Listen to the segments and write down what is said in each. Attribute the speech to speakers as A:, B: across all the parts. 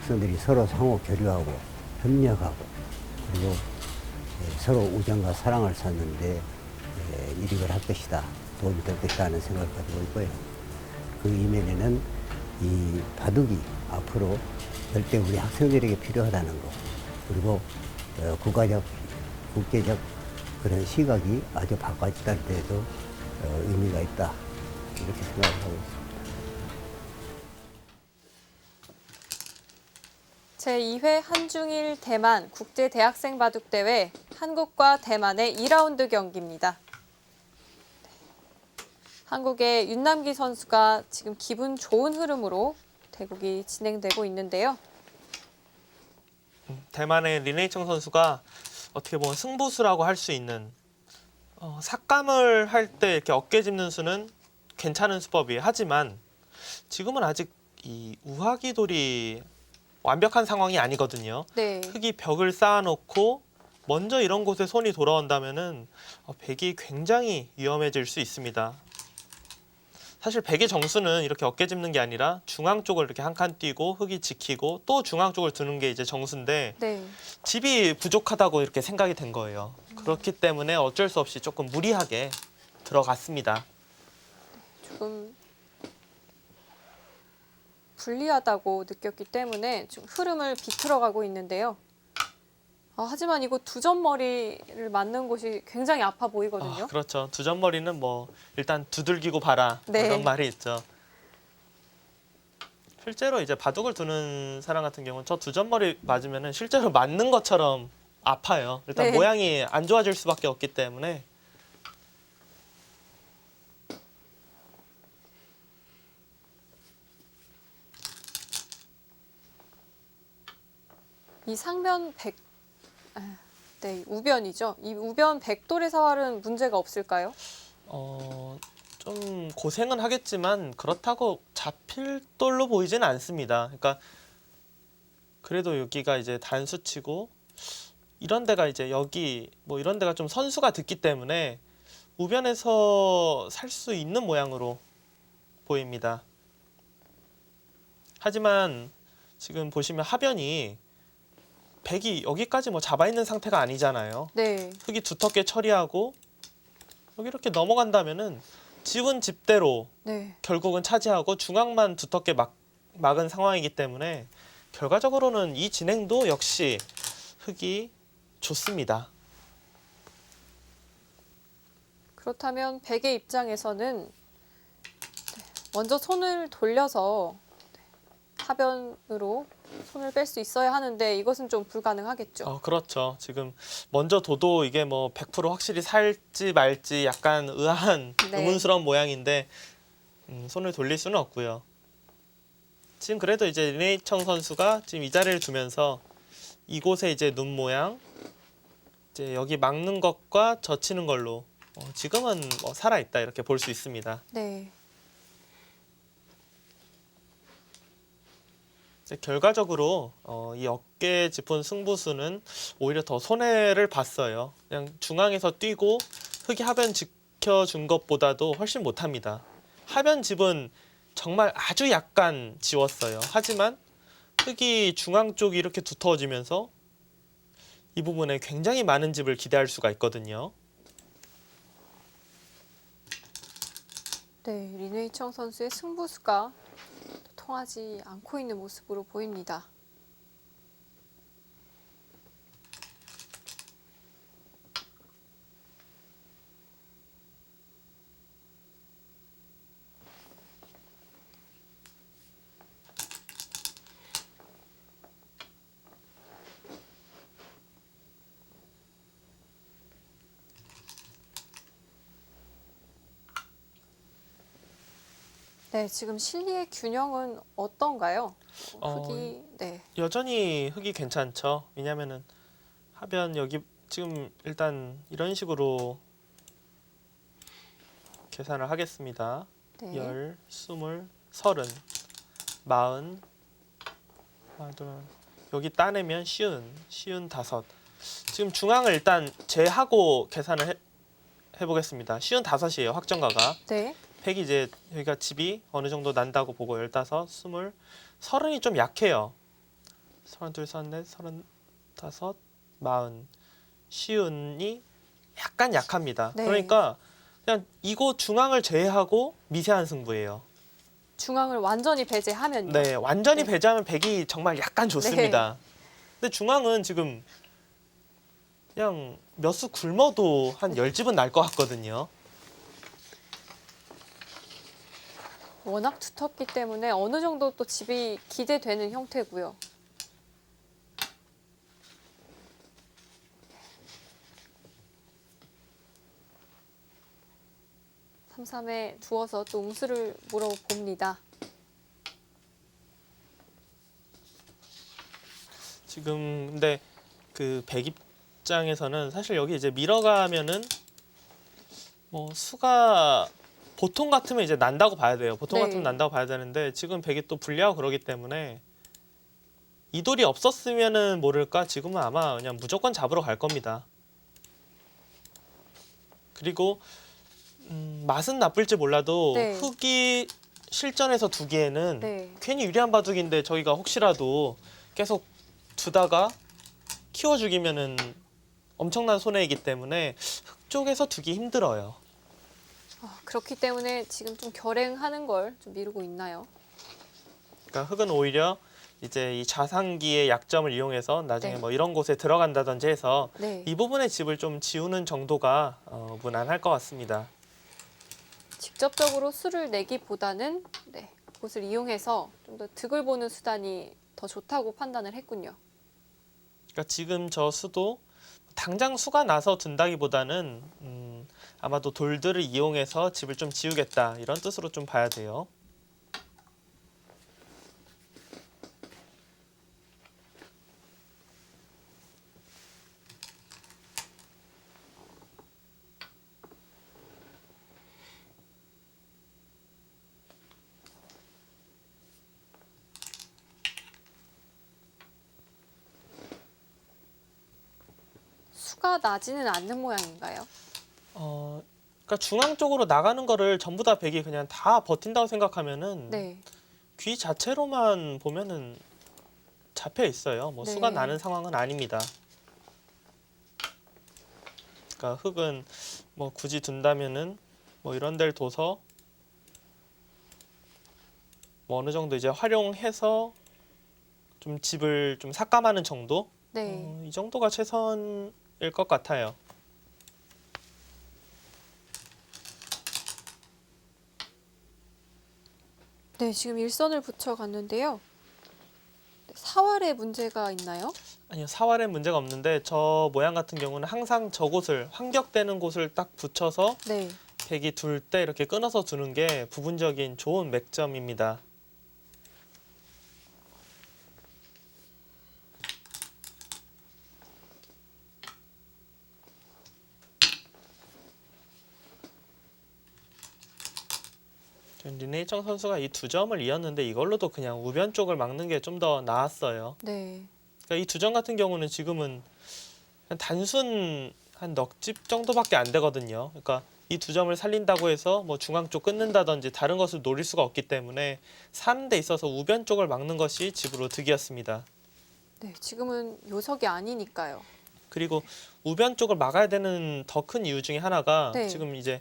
A: 학생들이 서로 상호 교류하고 협력하고 그리고 서로 우정과 사랑을 찾는데 이익을 할 것이다. 도움이 될 것이다 하는 생각을 가지고 있고요. 그 이면에는 이 바둑이 앞으로 절대 우리 학생들에게 필요하다는 거 그리고 국가적, 국제적 그런 시각이 아주 바꿔지다는 데에도 의미가 있다. 이렇게 생각하고 있습니다.
B: 제2회 한중일 대만 국제대학생 바둑대회 한국과 대만의 2라운드 경기입니다. 한국의 윤남기 선수가 지금 기분 좋은 흐름으로 대국이 진행되고 있는데요.
C: 대만의 린에이청 선수가 어떻게 보면 승부수라고 할 수 있는 삭감을 할 때 이렇게 어깨 짚는 수는 괜찮은 수법이에요. 하지만 지금은 아직 이 우하기 돌이 완벽한 상황이 아니거든요.
B: 네.
C: 흙이 벽을 쌓아놓고 먼저 이런 곳에 손이 돌아온다면은 백이 굉장히 위험해질 수 있습니다. 사실 백의 정수는 이렇게 어깨 짚는 게 아니라 중앙 쪽을 이렇게 한 칸 띄고 흙이 지키고 또 중앙 쪽을 두는 게 이제 정수인데
B: 네.
C: 집이 부족하다고 이렇게 생각이 된 거예요. 그렇기 때문에 어쩔 수 없이 조금 무리하게 들어갔습니다.
B: 조금 불리하다고 느꼈기 때문에 좀 흐름을 비틀어가고 있는데요. 하지만 이거 두 점 머리를 맞는 곳이 굉장히 아파 보이거든요.
C: 그렇죠. 두 점 머리는 뭐 일단 두들기고 봐라
B: 네.
C: 이런 말이 있죠. 실제로 이제 바둑을 두는 사람 같은 경우는 저 두 점 머리 맞으면은 실제로 맞는 것처럼 아파요. 일단
B: 네.
C: 모양이 안 좋아질 수밖에 없기 때문에.
B: 이 상변 네, 우변이죠. 이 우변 백돌의 사활은 문제가 없을까요?
C: 좀 고생은 하겠지만 그렇다고 잡힐 돌로 보이지는 않습니다. 그러니까 그래도 여기가 이제 단수치고 이런 데가 이제 여기 뭐 이런 데가 좀 선수가 듣기 때문에 우변에서 살 수 있는 모양으로 보입니다. 하지만 지금 보시면 하변이 백이 여기까지 뭐 잡아 있는 상태가 아니잖아요.
B: 네.
C: 흙이 두텁게 처리하고 여기 이렇게 넘어간다면은 집은 집대로
B: 네.
C: 결국은 차지하고 중앙만 두텁게 막은 상황이기 때문에 결과적으로는 이 진행도 역시 흙이 좋습니다.
B: 그렇다면 백의 입장에서는 먼저 손을 돌려서 하변으로 손을 뺄 수 있어야 하는데 이것은 좀 불가능하겠죠.
C: 그렇죠. 지금 먼저 둬도 이게 뭐 100% 확실히 살지 말지 약간
B: 네.
C: 의문스러운 모양인데 손을 돌릴 수는 없고요. 지금 그래도 이제 린에이청 선수가 지금 이 자리를 두면서 이곳에 이제 눈 모양, 이제 여기 막는 것과 젖히는 걸로 지금은 뭐 살아있다 이렇게 볼 수 있습니다.
B: 네.
C: 결과적으로 이 어깨 짚은 승부수는 오히려 더 손해를 봤어요. 그냥 중앙에서 뛰고 흙이 하변 지켜준 것보다도 훨씬 못합니다. 하변 집은 정말 아주 약간 지웠어요. 하지만 흙이 중앙 쪽이 이렇게 두터워지면서 이 부분에 굉장히 많은 집을 기대할 수가 있거든요.
B: 네, 린웨이청 선수의 승부수가 통하지 않고 있는 모습으로 보입니다. 네, 지금 실리의 균형은 어떤가요? 네.
C: 여전히 흙이 괜찮죠. 왜냐면은 하변 여기 지금 일단 이런 식으로 계산을 하겠습니다.
B: 네.
C: 10, 20, 30, 40, 여기 따내면 쉬운 5. 지금 중앙을 일단 제하고 계산을 해보겠습니다. 쉬운 5이에요. 확정가가.
B: 네.
C: 백이 이제 여기가 집이 어느 정도 난다고 보고 15, 20, 30이 좀 약해요. 32, 34, 35, 40. 시운이 약간 약합니다.
B: 네.
C: 그러니까 그냥 이곳 중앙을 제외하고 미세한 승부예요.
B: 중앙을 완전히 배제하면요.
C: 네, 완전히
B: 네.
C: 배제하면 백이 정말 약간 좋습니다. 근데 중앙은 지금 그냥 몇 수 굶어도 한 10집은 날 것 같거든요.
B: 워낙 두텁기 때문에 어느 정도 또 집이 기대되는 형태고요. 3-3에 두어서 또 웅수를 물어봅니다.
C: 지금 근데 그 백 입장에서는 사실 여기 이제 밀어가면은 뭐 수가 보통 같으면 이제 난다고 봐야 돼요. 보통
B: 네.
C: 같으면 난다고 봐야 되는데 지금 백이 또 불리하고 그러기 때문에 이 돌이 없었으면은 모를까 지금은 아마 그냥 무조건 잡으러 갈 겁니다. 그리고 맛은 나쁠지 몰라도
B: 네.
C: 흙이 실전에서 두기에는
B: 네.
C: 괜히 유리한 바둑인데 저희가 혹시라도 계속 두다가 키워 죽이면은 엄청난 손해이기 때문에 흙 쪽에서 두기 힘들어요.
B: 그렇기 때문에 지금 좀 결행하는 걸 좀 미루고 있나요?
C: 그러니까 흙은 오히려 이제 이 자산기의 약점을 이용해서 나중에
B: 네.
C: 뭐 이런 곳에 들어간다든지 해서
B: 네.
C: 이 부분의 집을 좀 지우는 정도가 무난할 것 같습니다.
B: 직접적으로 수를 내기보다는 네, 그것을 이용해서 좀 더 득을 보는 수단이 더 좋다고 판단을 했군요.
C: 그러니까 지금 저 수도 당장 수가 나서 둔다기보다는 아마도 돌들을 이용해서 집을 좀 지우겠다 이런 뜻으로 좀 봐야 돼요.
B: 수가 나지는 않는 모양인가요?
C: 그러니까 중앙 쪽으로 나가는 거를 전부 다 백이 그냥 다 버틴다고 생각하면은
B: 네.
C: 귀 자체로만 보면은 잡혀 있어요. 뭐
B: 네.
C: 수가 나는 상황은 아닙니다. 그러니까 흙은 뭐 굳이 둔다면은 뭐 이런 데를 둬서 뭐 어느 정도 이제 활용해서 좀 집을 좀 삭감하는 정도?
B: 네.
C: 이 정도가 최선일 것 같아요.
B: 네, 지금 일선을 붙여갔는데요. 사활에 문제가 있나요?
C: 아니요, 사활에 문제가 없는데 저 모양 같은 경우는 항상 저곳을 환격되는 곳을 딱 붙여서
B: 네.
C: 백이 둘 때 이렇게 끊어서 두는 게 부분적인 좋은 맥점입니다. 린에이청 선수가 이 두 점을 이었는데 이걸로도 그냥 우변 쪽을 막는 게 좀 더 나았어요.
B: 네.
C: 그러니까 이 두 점 같은 경우는 지금은 그냥 단순 한 넉 집 정도밖에 안 되거든요. 그러니까 이 두 점을 살린다고 해서 뭐 중앙 쪽 끊는다든지 다른 것을 노릴 수가 없기 때문에 사는 데 있어서 우변 쪽을 막는 것이 집으로 득이었습니다.
B: 네, 지금은 요석이 아니니까요.
C: 그리고 우변 쪽을 막아야 되는 더 큰 이유 중에 하나가
B: 네.
C: 지금 이제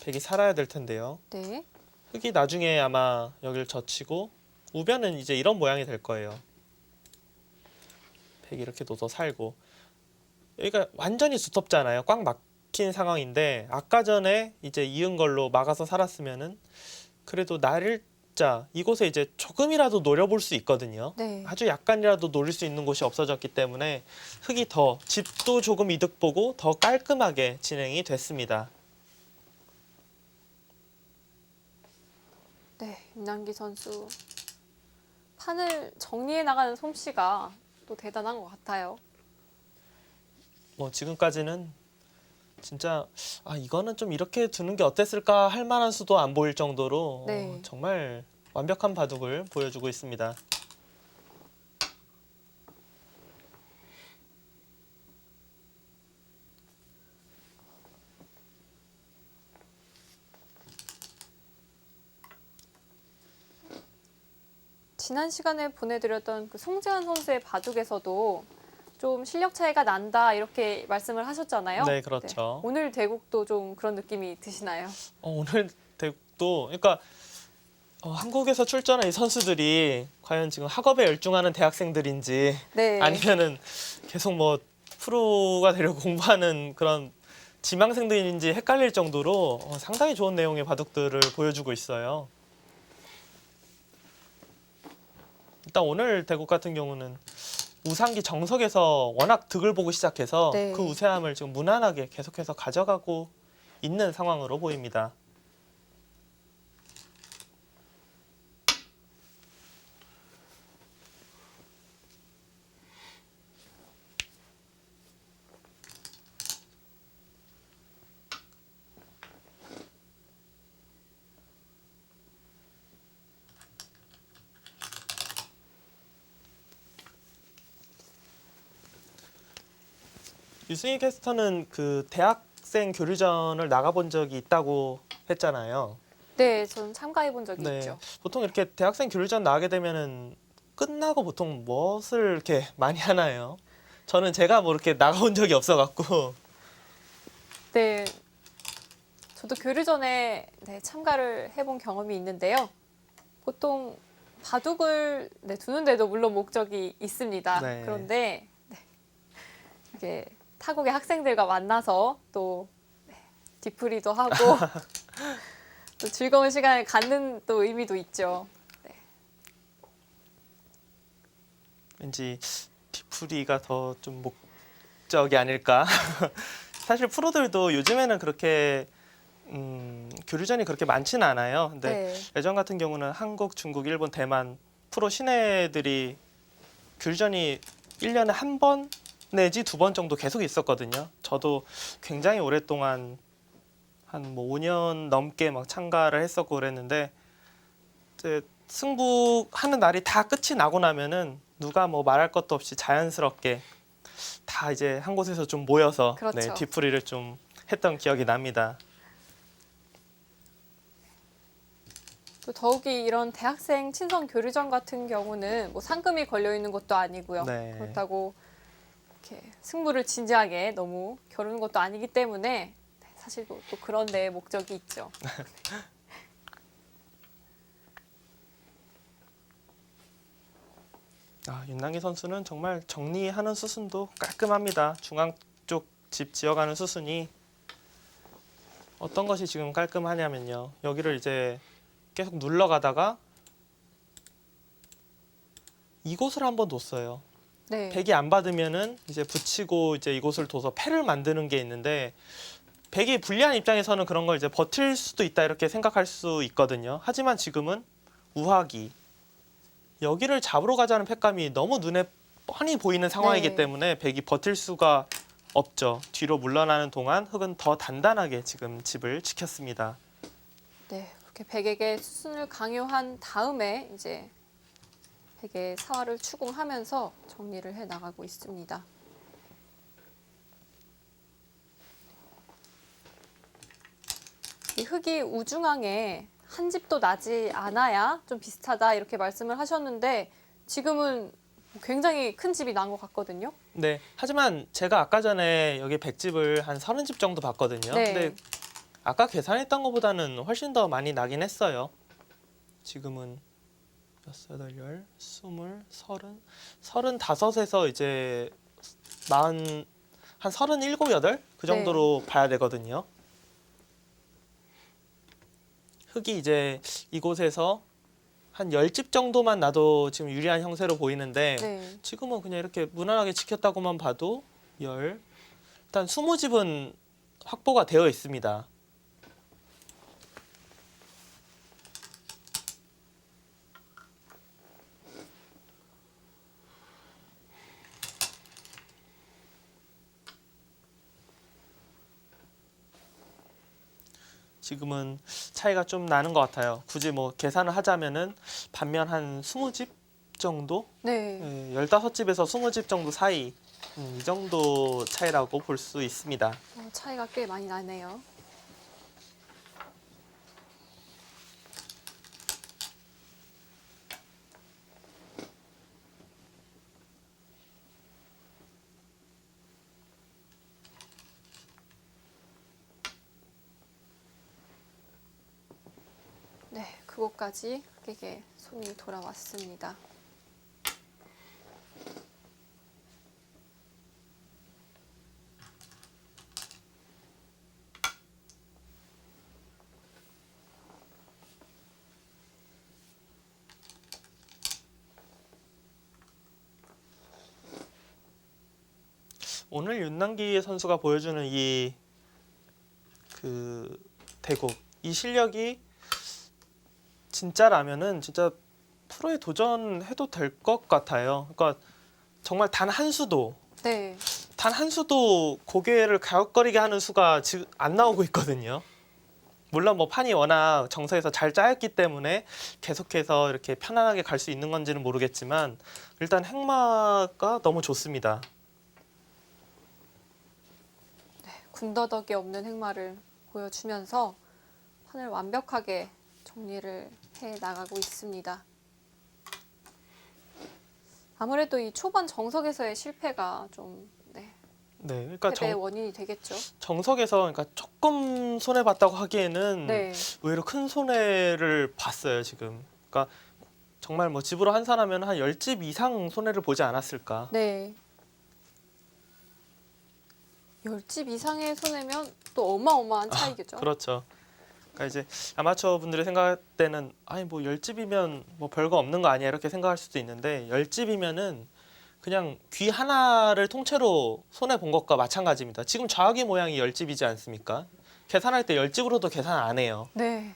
C: 백이 살아야 될 텐데요.
B: 네.
C: 흙이 나중에 아마 여기를 젖히고 우변은 이제 이런 모양이 될 거예요. 백이 이렇게 둬서 살고 여기가 완전히 두텁잖아요. 꽉 막힌 상황인데 아까 전에 이제 이은 걸로 막아서 살았으면은 그래도 날일자 이곳에 이제 조금이라도 노려볼 수 있거든요.
B: 네.
C: 아주 약간이라도 노릴 수 있는 곳이 없어졌기 때문에 흙이 더 집도 조금 이득 보고 더 깔끔하게 진행이 됐습니다.
B: 네, 임남기 선수 판을 정리해 나가는 솜씨가 또 대단한 것 같아요.
C: 뭐 지금까지는 진짜 이거는 좀 이렇게 두는 게 어땠을까 할 만한 수도 안 보일 정도로
B: 네.
C: 정말 완벽한 바둑을 보여주고 있습니다.
B: 지난 시간에 보내드렸던 그 송재환 선수의 바둑에서도 좀 실력 차이가 난다 이렇게 말씀을 하셨잖아요.
C: 네, 그렇죠.
B: 오늘 대국도 좀 그런 느낌이 드시나요?
C: 오늘 대국도 그러니까 한국에서 출전한 이 선수들이 과연 지금 학업에 열중하는 대학생들인지
B: 네.
C: 아니면은 계속 뭐 프로가 되려고 공부하는 그런 지망생들인지 헷갈릴 정도로 상당히 좋은 내용의 바둑들을 보여주고 있어요. 일단 오늘 대국 같은 경우는 우상기 정석에서 워낙 득을 보고 시작해서
B: 네.
C: 그 우세함을 지금 무난하게 계속해서 가져가고 있는 상황으로 보입니다. 유승희 캐스터는 그 대학생 교류전을 나가본 적이 있다고 했잖아요.
B: 네, 전 참가해 본 적이
C: 네,
B: 있죠.
C: 보통 이렇게 대학생 교류전 나가게 되면은 끝나고 보통 무엇을 이렇게 많이 하나요? 저는 제가 뭐 이렇게 나가본 적이 없어갖고.
B: 네, 저도 교류전에 참가를 해본 경험이 있는데요. 보통 바둑을 두는데도 물론 목적이 있습니다.
C: 네.
B: 그런데 이렇게 타국의 학생들과 만나서 또 뒤풀이도 하고 또 즐거운 시간을 갖는 또 의미도 있죠.
C: 왠지 뒤풀이가 더 좀 목적이 아닐까. 사실 프로들도 요즘에는 그렇게 교류전이 그렇게 많지는 않아요. 근데
B: 네.
C: 예전 같은 경우는 한국, 중국, 일본, 대만 프로 신예들이 교류전이 1년에 한 번 내지 2번 정도 계속 있었거든요. 저도 굉장히 오랫동안 한 뭐 5년 넘게 막 참가를 했었고 그랬는데 이제 승부하는 날이 다 끝이 나고 나면은 누가 뭐 말할 것도 없이 자연스럽게 다 이제 한 곳에서 좀 모여서
B: 그렇죠.
C: 뒤풀이를 좀 했던 기억이 납니다.
B: 또 더욱이 이런 대학생 친선 교류전 같은 경우는 뭐 상금이 걸려 있는 것도 아니고요.
C: 네.
B: 그렇다고 이렇게 승부를 진지하게 너무 겨루는 것도 아니기 때문에 사실 또 그런 데에 목적이 있죠.
C: 윤남기 선수는 정말 정리하는 수순도 깔끔합니다. 중앙 쪽 집 지어가는 수순이 어떤 것이 지금 깔끔하냐면요. 여기를 이제 계속 눌러가다가 이곳을 한번 뒀어요.
B: 네.
C: 백이 안 받으면은 이제 붙이고 이제 이곳을 둬서 패를 만드는 게 있는데 백이 불리한 입장에서는 그런 걸 이제 버틸 수도 있다 이렇게 생각할 수 있거든요. 하지만 지금은 우하기 여기를 잡으러 가자는 팩감이 너무 눈에 뻔히 보이는 상황이기
B: 네.
C: 때문에 백이 버틸 수가 없죠. 뒤로 물러나는 동안 흑은 더 단단하게 지금 집을 지켰습니다.
B: 네, 그렇게 백에게 수순을 강요한 다음에 이제 백의 사활을 추궁하면서 정리를 해 나가고 있습니다. 이 흑이 우중항에 한 집도 나지 않아야 좀 비슷하다 이렇게 말씀을 하셨는데 지금은 굉장히 큰 집이 난 것 같거든요.
C: 네. 하지만 제가 아까 전에 여기 백집을 한 30집 정도 봤거든요.
B: 네.
C: 근데 아까 계산했던 것보다는 훨씬 더 많이 나긴 했어요. 지금은 6, 8, 10, 20, 35에서 이제 40, 한 37, 8? 그 정도로 봐야 되거든요. 흑이 이제 이곳에서 한 10집 정도만 나도 지금 유리한 형세로 보이는데
B: 네.
C: 지금은 그냥 이렇게 무난하게 지켰다고만 봐도 일단 20집은 확보가 되어 있습니다. 지금은 차이가 좀 나는 것 같아요. 굳이 뭐 계산을 하자면은 반면 한 20집 정도?
B: 네.
C: 15집에서 20집 정도 사이 이 정도 차이라고 볼 수 있습니다.
B: 차이가 꽤 많이 나네요. 네, 그곳까지 흑에게 손이 돌아왔습니다.
C: 오늘 윤남기 선수가 보여주는 대국, 이 실력이 진짜라면은 진짜 프로에 도전해도 될 것 같아요. 그러니까 정말 단 한 수도
B: 네,
C: 고개를 갸웃거리게 하는 수가 지금 안 나오고 있거든요. 물론 뭐 판이 워낙 정석에서 잘 짜였기 때문에 계속해서 이렇게 편안하게 갈 수 있는 건지는 모르겠지만 일단 행마가 너무 좋습니다.
B: 군더더기 없는 행마를 보여주면서 판을 완벽하게 정리를 해 나가고 있습니다. 아무래도 이 초반 정석에서의 실패가 좀
C: 그러니까
B: 패배의 원인이 되겠죠.
C: 정석에서 그러니까 조금 손해 봤다고 하기에는
B: 네,
C: 의외로 큰 손해를 봤어요 지금. 그러니까 정말 뭐 집으로 환산하면 한 10집 이상 손해를 보지 않았을까.
B: 네. 10집 이상의 손해면 또 어마어마한 차이겠죠.
C: 그렇죠. 그러니까 이제 아마추어 분들이 생각할 때는 아니 뭐 10집이면 뭐 별거 없는 거 아니야 이렇게 생각할 수도 있는데 10집이면은 그냥 귀 하나를 통째로 손해 본 것과 마찬가지입니다. 지금 좌우기 모양이 10집이지 않습니까? 계산할 때 10집으로도 계산 안 해요.
B: 네.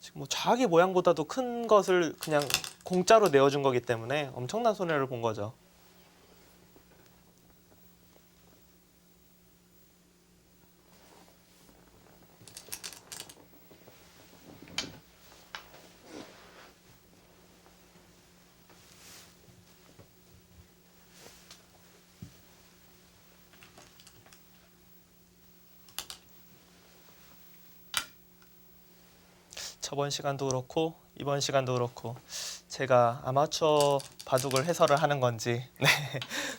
C: 지금 뭐 좌우기 모양보다도 큰 것을 그냥 공짜로 내어준 거기 때문에 엄청난 손해를 본 거죠. 저번 시간도 그렇고 이번 시간도 그렇고 제가 아마추어 바둑을 해설을 하는 건지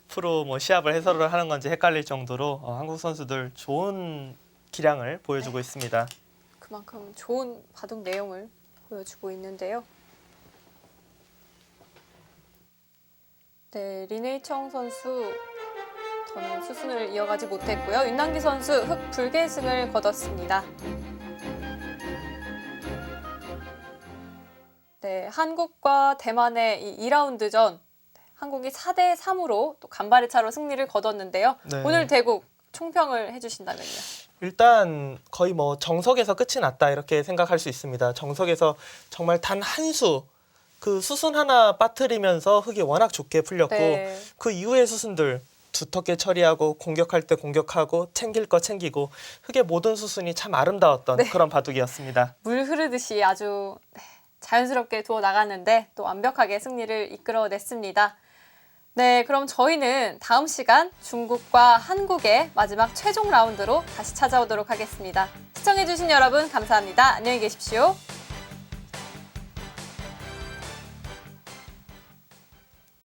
C: 프로 뭐 시합을 해설을 하는 건지 헷갈릴 정도로 한국 선수들 좋은 기량을 보여주고 있습니다.
B: 그만큼 좋은 바둑 내용을 보여주고 있는데요. 네, 리네이청 선수 더는 수순을 이어가지 못했고요. 윤남기 선수 흑 불계승을 거뒀습니다. 네, 한국과 대만의 이 2라운드전 한국이 4대3으로 또 간발의 차로 승리를 거뒀는데요.
C: 네.
B: 오늘 대국 총평을 해주신다면요.
C: 일단 거의 뭐 정석에서 끝이 났다 이렇게 생각할 수 있습니다. 정석에서 정말 단 한 수, 그 수순 하나 빠뜨리면서 흑이 워낙 좋게 풀렸고
B: 네.
C: 그 이후의 수순들 두텁게 처리하고 공격할 때 공격하고 챙길 거 챙기고 흑의 모든 수순이 참 아름다웠던 그런 바둑이었습니다.
B: 물 흐르듯이 아주 자연스럽게 두어 나갔는데 또 완벽하게 승리를 이끌어냈습니다. 네, 그럼 저희는 다음 시간 중국과 한국의 마지막 최종 라운드로 다시 찾아오도록 하겠습니다. 시청해주신 여러분 감사합니다. 안녕히 계십시오.